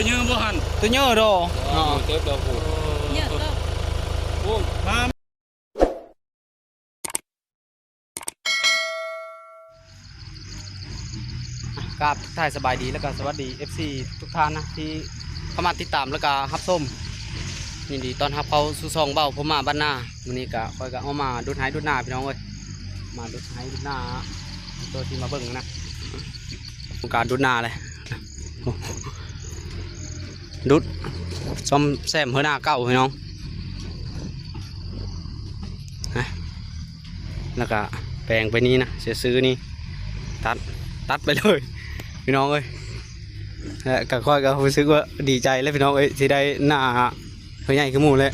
เยอะบ่หันตัวเยอะดอกเจ็บดอกผูเยอะก็โอ้มา ครับถ่ายสบายดีแล้วก็สวัสดี FC ทุกท่านนะที่เข้ามาติดตามแล้วก็รับชมยินดีต้อนรับเขาสู่ซองเบ้าผมมาบ้านหน้าวันนี้ก็คอยก็เอามาดูดหายดูดหน้าพี่น้องเอ้ยมาดูดหายดูดหน้าตัวที่มาเบิ่งนะการดูดหน้าเลยดูดซ่อมแซมเฮือหน้าเก่าพี่น้องแล้วก็แปลงไปนี้นะเสียซื้อนี่ตัดไปเลยพี่น้องเอ้ยก็ค่อยก็รู้สึกว่าดีใจเลยพี่น้องเอ้ยที่ได้หน้าเพื่อใหญ่ขึ้นหมู่เลย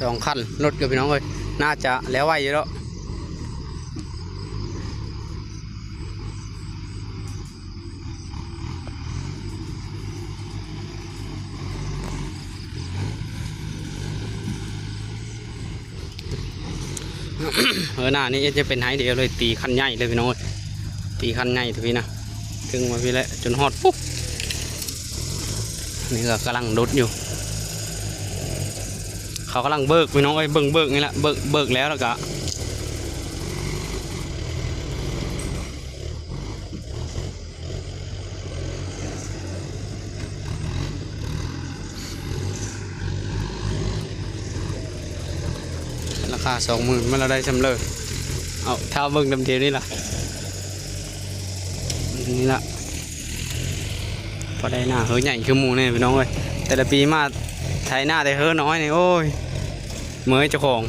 2 คันรถกับพี่น้องเอ้ยน่าจะแล้วไหวอยู่แล้วหน้านี้จะเป็นไฮเดียวเลยตีคันใหญ่เลยพี่น้องตีคันใหญ่ทีพี่นะถึงมาพี่แล้วจนฮอดปุ๊บนี่ก็กำลังดุดอยู่เขากำลังเบิกพี่น้องเอ้ยเบิกนี่แหละเบิกแล้วก็ราคา20,000มันเราได้จำเลยเอาเท้าเบิกดำเทียนี่ล่ะนี่ละพอได้หน้าเฮ้ยใหญ่คือหมูเนี่ยพี่น้องเอ้ยแต่ละปีมาไทยหน้าแต่เฮ้ยน้อยนี่โอ้ยเมื่อยเจ้าของ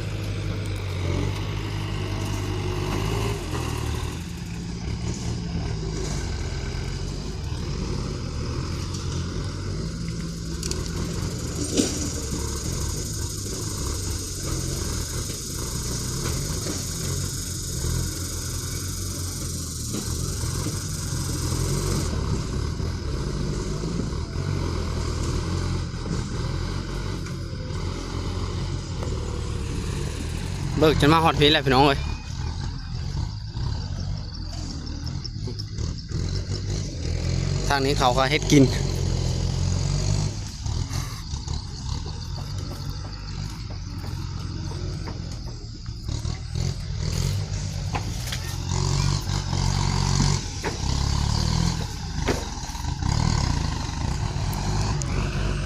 เบิกจนมาฮอตพีแล้วพี่น้องเลยทางนี้เขาก็เฮ็ดกิน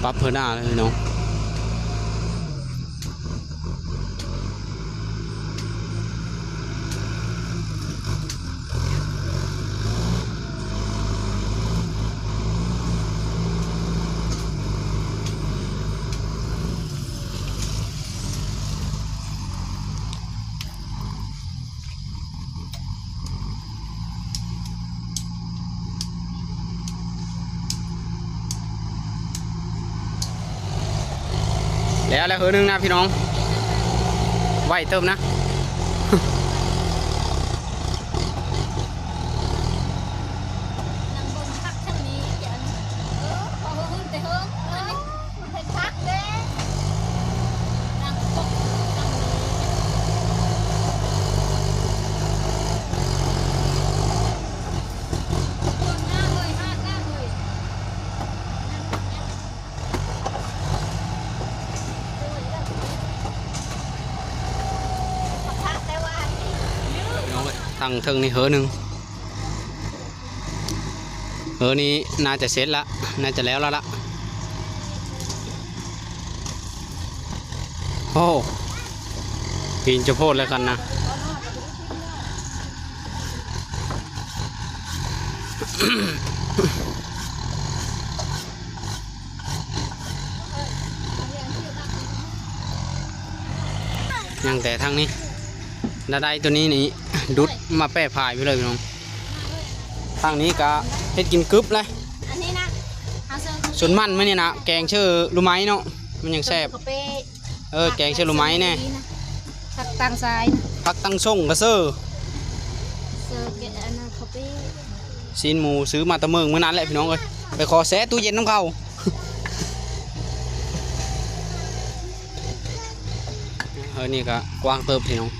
ปั๊บเพื่อหน้าเลยพี่น้องแล้วเฮือนึงนะพี่น้องไหวเติมนะทางเทิงนี่เฮือนึงเฮือนี้น่าจะเสร็จละน่าจะแล้วละโอ้ปีนจะโพดแล้วกันนะยังแต่ทางนี้นาได้ตัวนี้นี่ดุดมาแปะพายไปเลยพี่น้องทางนี้ก็เฮ็ดกินกึบเลยอันนี้นะส่วนมันไม่เนี่ยนะแกงชื่อลูไม้เนาะมันยังแซ่บแกงชื่อลูไม้แน่ ผักตังซ้ายผักตังส่งกระเซอร์ จอแกะอันนั้นเขาไป ซีนหมูซื้อมาตะเมืองเมื่อนั้นแหละพี่น้องเอ้ยไปขอแซะตู้เย็นน้ำเขา นี่ก็กว้างเติบพี่น้อง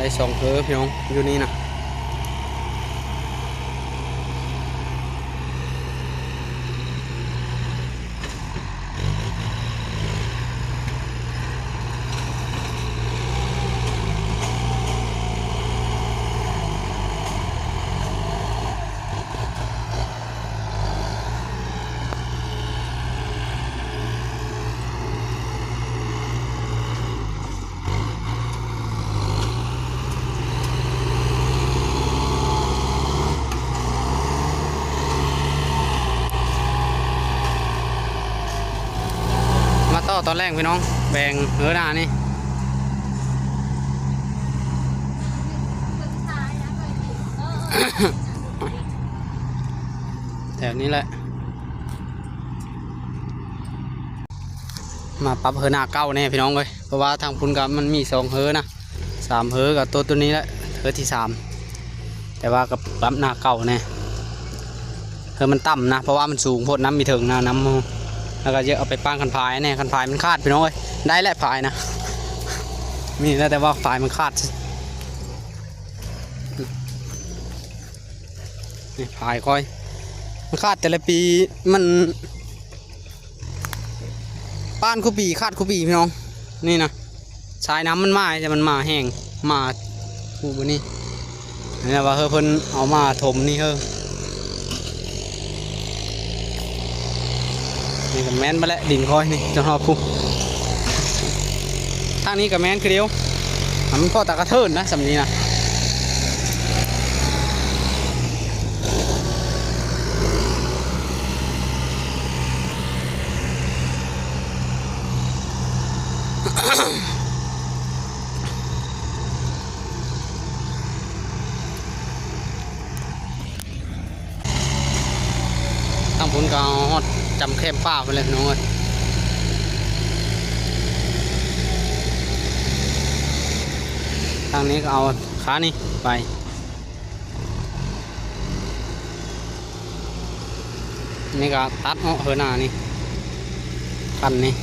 ได้2เพอพี่น้องอยู่นี่นะมาต่อตอนแรกพี่น้องแบ่งหน้านี่ แถวนี้แหละมาปรับหน้าเก้าแน่พี่น้องเลยเพราะว่าทางพุ่นกับมันมี2นะ3กับตัวนี้แหละที่3แต่ว่ากับปรับหน้าเก้าแน่มันต่ำนะเพราะว่ามันสูงโพดน้ำมีถึงนะน้ำแล้วก็เยอะเอาไปปั้งคันพายแน่คันพายมันขาดพี่น้องเลยได้แหละพายนะมีแล้วแต่ว่าพายมันขาดนี่พายค่อยมันขาดแต่ละปีมันป้านคูปีขาดคูปีพี่น้องนี่นะสายน้ำมันมาจะมันมาแห้งมาพูบนี่นี่ว่าเพิ่นเอามาถมนี่นี่กับแมนมาแล้วดินคอยนี่จนหอบพูทางนี้กับแมนคือเดียวมันพ่อตะกระเทินนะสำนี้นะทางผลก็เอาฮอดจำเข้มป้าไปเลยน้องเอ้ยทางนี้ก็เอาขานี่ไปนี่ก็ตัดเอาหน้านี่คันนี่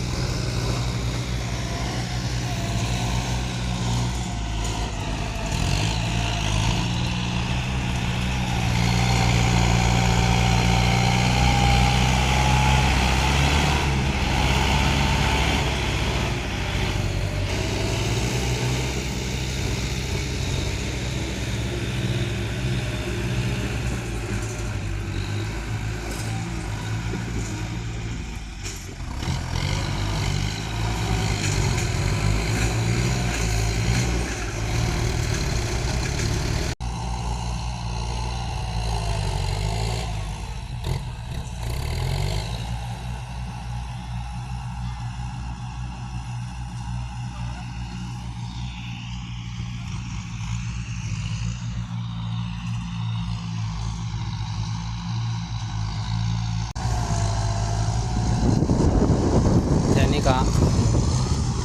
ก็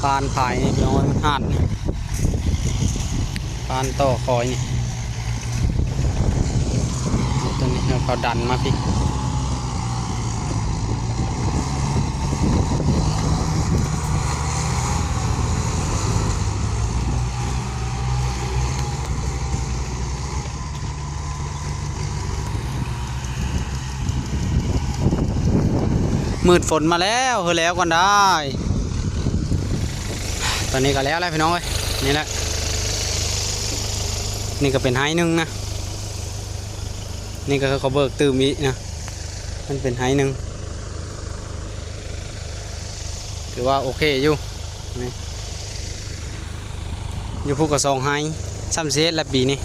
ปานผายนี่พี่น้องมันหัดนี่ปานต่อคอยนี่ตัวนี้เขาดันมาพี่มืดฝนมาแล้วแล้วกันได้ตอนนี้ก็แล้วพี่น้องเอ้ยนี่แหละนี่ก็เป็นไฮนึงนะนี่ก็คือเขาเบิกตื่มอีนะมันเป็นไฮนึงถือว่าโอเคอยู่นี่อยู่พูกกับ2ไฮซ้ำเซตและปีนี้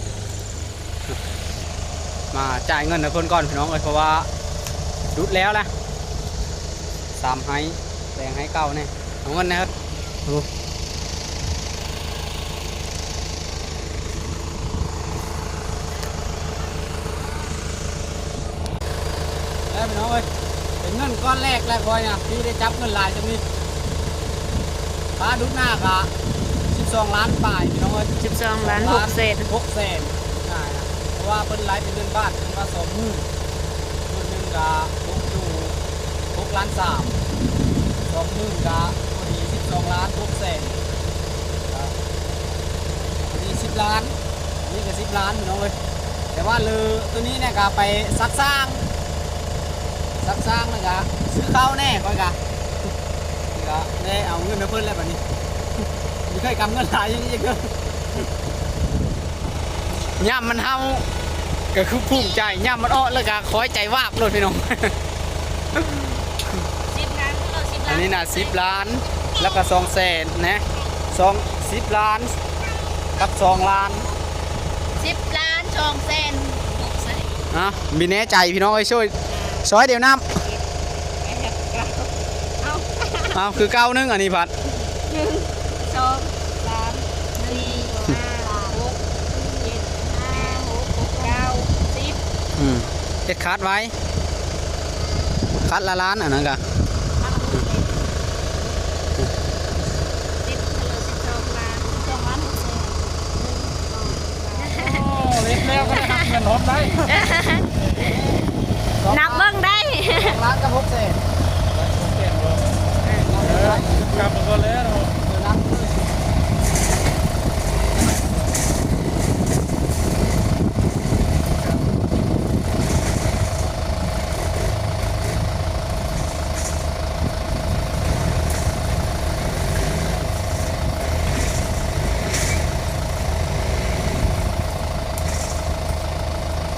มาจ่ายเงินให้เพิ่นก่อนพี่น้องเอ้ยเพราะว่าดุดแล้วนะ3ไฮ แต่งให้เก่าเนี่ยเอาเงินนะครับดูแล้วพี่น้องเอ้ยเป็นเงินก้อนแรกแล้วคอยเนี่ยพี่ได้จับเงินหลายจะมีป้าดุกหน้ากะ12 ล้านป่ายพี่น้องเอ้ย 12 ล้าน6 เศษ 6 แสนใช่นะเพราะว่าเพิ่นไล่เป็นเงินบ้านเป็นว่า2 มื้อมื้อหนึงกะตกอยู่6 ล้าน 3 2 มื้อกะพอดี12 ล้าน 6 แสนพอดี10 ล้านนี่ก็10 ล้านพี่น้องเอ้ยแต่ว่าเรือตัวนี้เนี่ยก็ไปซักสร้างนะกะซื้อข้าวแน่ก่อนกะนี่ก็ได้เอาเงินมาเพิ่นแล้วบัดนี้มีเคยกำเงินหลายอย่างนี้ก็ย่ำมันเฮาก็คือภูมิใจย่ำมันอ้อแล้วก็คอยใจวาบเลยพี่น้อง 10 ล้านก็10 อั ล้าน น นี้น่ะ10 ล้านแล้วก็2 แสนนะ10 ล้านกับ2 ล้าน 10 ล้าน2 แสน6 แสน อ่ะมีแน่ใจพี่น้องเอ้ยช่วยซอยเดียวน้ำ เอา เอาคือเก้านึงอันนี้พัด 1 2 3 4 5 6 7 5 6 9 10 เจ็ดคัดไว้คัดละล้านอันนั้นกะ เล็กแล้วก็ได้หักเงินรถได้ นับเบิ้งได้ 2 ล้านกับ6 แสน กลับมาก็แล้ว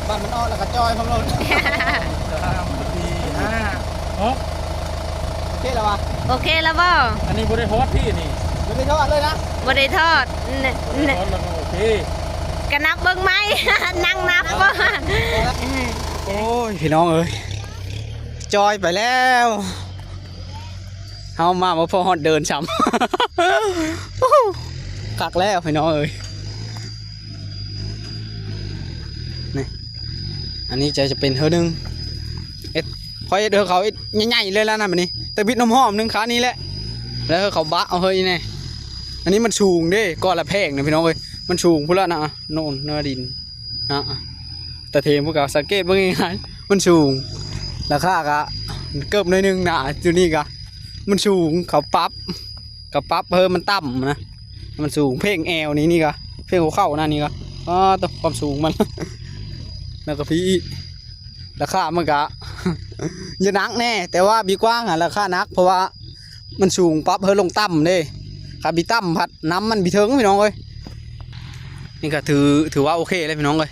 บ้านมันอ้อแล้วก็จอยพร้อมรถ 3 4 5 6 โอเคแล้ววะ โอเคแล้วบ่ อันนี้บริโภคที่นี่ ไม่ได้ทอดเลยนะ บ่ได้ทอด บริโภคแล้วก็โอเค ก็นับเบิ้งไหม นั่งนับบ่ โอ้ยพี่น้องเอ้ยจอยไปแล้วเฮามาพอฮอดเดินช้ำ กักแล้วพี่น้องเอ้ยนี่อันนี้จะเป็นเธอหนึ่งคอยเดินเขาใหญ่ๆเลยแล้วนะแบบนี้แต่บิดน้ำหอมหนึงขานี้แหละแล้วเขาบะเอาเฮ้ยนี่อันนี้มันสูงเด้ก้อนละแพงนะพี่น้องเอ้ยมันสูงพุ่นละนะโน่นเนื้อดินนะแต่เทมพวกเขาสังเกตว่าง่ายๆมันสูงราคากะเกือบหน่อยนึงนะจุนี่กะมันสูงเขาปรั๊บกับปรั๊บเพิ่มมันต่ำนะมันสูงเพ่งแอวนี่กะเพ่งหัวเข่าหน้านี่กะตัวความสูงมัน แล้วก็พี่ราคามันกะ จะนักแน่แต่ว่าบีกว้างอ่ะราคานักเพราะว่ามันสูงปั๊บเพิ่มลงต่ำเด้ครับบีต่ำพัดน้ำมันบีเทิงพี่น้องเอ้ยนี่ก็ถือว่าโอเคเลยพี่น้องเอ้ย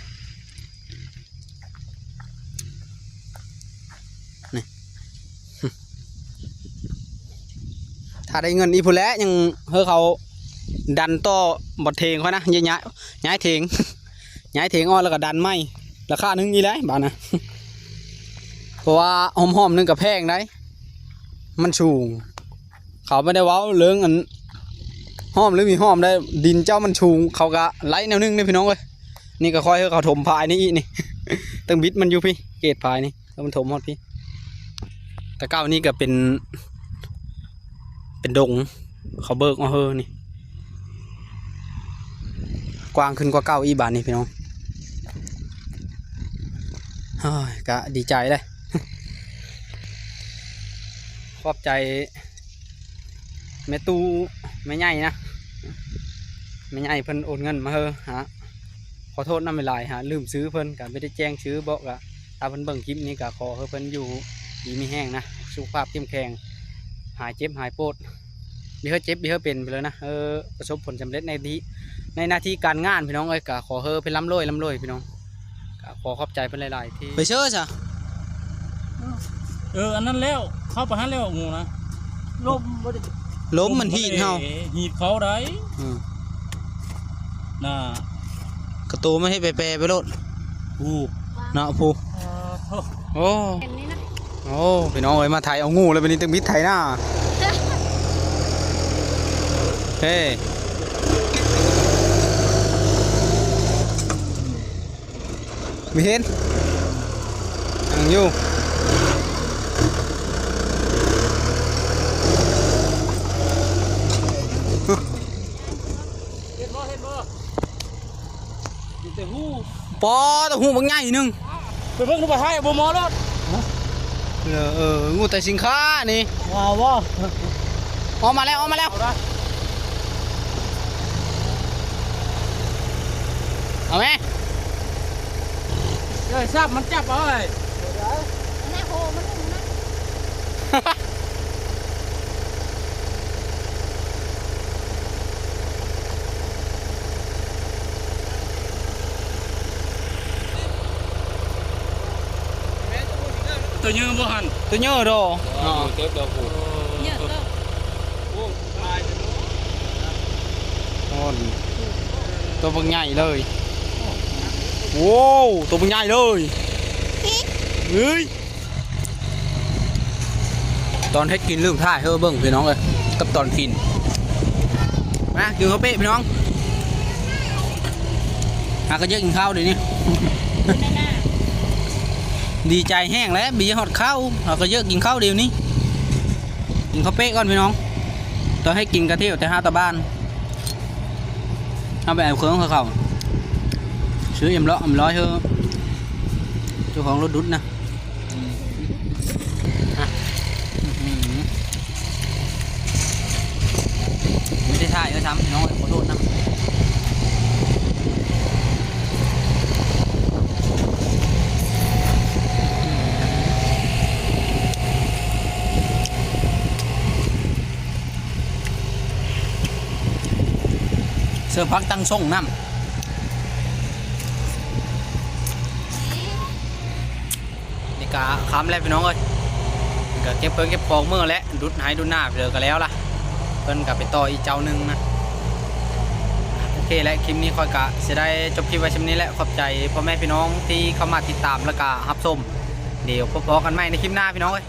นี่ ถ้าได้เงินอีพูแล้วยังเฮ้เขาดันต่อบดเทงเขานะย้ายเทง ย้ายเทงอ้อแล้วก็ดันไม่ราคานึงนี่แหละบ้านนะ เพราะว่าหอมนึงกับแพงได้มันสูงเขาไม่ได้ว้าเรื่องอันหอมหรือมีหอมได้ดินเจ้ามันสูงเขาก็ไล่แนวนึงนี่พี่น้องเลยนี่ก็ค่อยให้เขาถมพายนี่อีนี่ ตึงบิดมันอยู่พี่เกตพายนี่แล้วมันถมหมดพี่แต่เก้านี่ก็เป็นดงเขาเบิกมาเฮอนี่กว้างขึ้นกว่าเก้าอีบานนี่พี่น้องเฮ้ยก็ดีใจเลย ขอบใจแม่ตู้แม่ใหญ่นะแม่ใหญ่เพิ่นโอนเงินมาเฮอฮะขอโทษน้ำไม่ลายฮะลืมซื้อเพิ่นก็ไม่ได้แจ้งซื้อบอกกะถ้าเพิ่นเบิ่งคลิปนี้ก็ขอให้เพิ่นอยู่ดีมีแห้งนะสุขภาพเข้มแข็งหายเจ็บหายปวดมีเฮอเจ็บมีเฮอเป็นไปเลยนะประสบผลสำเร็จในหน้าที่การงานพี่น้องเอ้ยก็ขอเฮอเป็นร่ำรวยพี่น้องก็ขอขอบใจเพิ่นหลายๆที่ไปเชื่อจ้ะ อันนั้นแล้วเข้าไปหันแล้วงูนะ ล้มมันหีดเฮา หีดเขาได้น่ะ กระตูไม่ให้แปรไปโลด อู้ เนาะผู้โอ้ เห็นนี่นะ โอ้พี่น้องเอ้ยมาไทยเอางูเลยวันนี้ตึงมิดไทยหน้า เฮ้ไม่เห็นยังอยู่แต่หู ปอตะหูบางใหญ่หนึง ไปเบิ่งดูไปให้บ่หมอรถ งูแต่สินค้านี่ ว้าวว้า ออกมาแล้วออกมาแล้ว เอาได้ เอาไหม เอ้ยทราบมันจับเอาไอ้ แม่โหมันหนุ่มนะ ตัวยืมบ่หัน ตัวเยอะดอ เก็บดอกกู เยอะเลย ตัวบางใหญ่เลยโว้วตัวบางใหญ่เลยเฮ้ยตอนให้กินลืมท่าเฮ้อเบิ้งพี่น้องเลยกับตอนกินมากินข้าวเป๊ะพี่น้องก็เยอะกินข้าวเดี๋ยวนี้ ไม่น่า ดีใจแห้งแล้วบีหอดข้าวก็เยอะกินข้าวเดี๋ยวนี้กินข้าวเป๊ะก่อนพี่น้องตอนให้กินกระเทียมแต่ห้าตาบ้านเอาไปเอาเครื่องเขาซื้อเอ็มร้อยเถอะเจ้าของรถดุดนะไม่ได้ถ่ายทำน้องขอโทษนะเสื้อพักตั้งส่งน้ำนี่กะค้ำแล้วพี่น้องเอ้ยก็เก็บเพิ่งเก็บของเมื่อแล้วดุดหายดุดหน้าไปเลยก็แล้วล่ะเพิ่นกับไปต่ออีกเจ้าหนึ่งนะโอเคและคลิปนี้ค่อยกะจะได้จบคลิปไว้ช่วงนี้แหละขอบใจพ่อแม่พี่น้องที่เข้ามาติดตามแล้วก็รับชมเดี๋ยวพบกันใหม่ในคลิปหน้าพี่น้องเอ้ย